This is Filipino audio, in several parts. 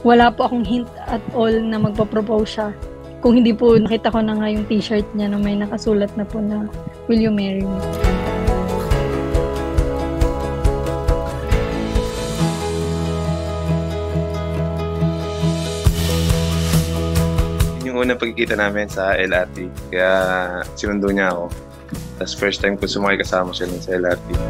Wala po akong hint at all na magpo-propose siya. Kung hindi po nakita ko na nga yung t-shirt niya na may nakasulat na po na "Will you marry me?" Yung unang pagkikita namin sa LRT, kaya sinundo niya ako. Tapos first time ko sumakay kasama siya sa LRT.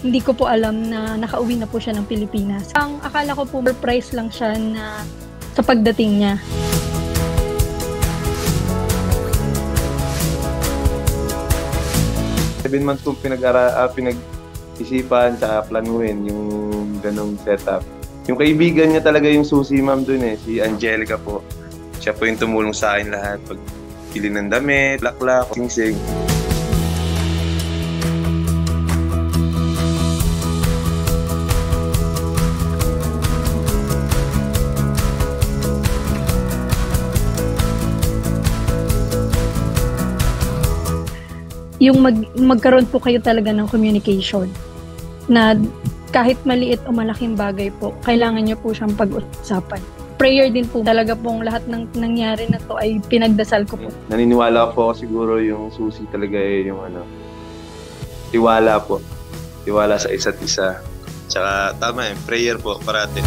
Hindi ko po alam na nakauwi na po siya ng Pilipinas. Ang akala ko po surprise lang siya na sa pagdating niya. Seven months kong pinag-isipan sa planuhin yung ganong setup. Yung kaibigan niya talaga yung susi ma'am dun si Angelica po. Siya po yung tumulong sa akin lahat. Pagpili ng damit, laklak, sing-sing. Yung magkaroon po kayo talaga ng communication na kahit maliit o malaking bagay po, kailangan nyo po siyang pag-usapan. Prayer din po. Talaga pong lahat ng nangyari na to ay pinagdasal ko po. Naniniwala po ako siguro yung susi talaga yung tiwala po. Tiwala sa isa't isa. Tsaka tama prayer po parati.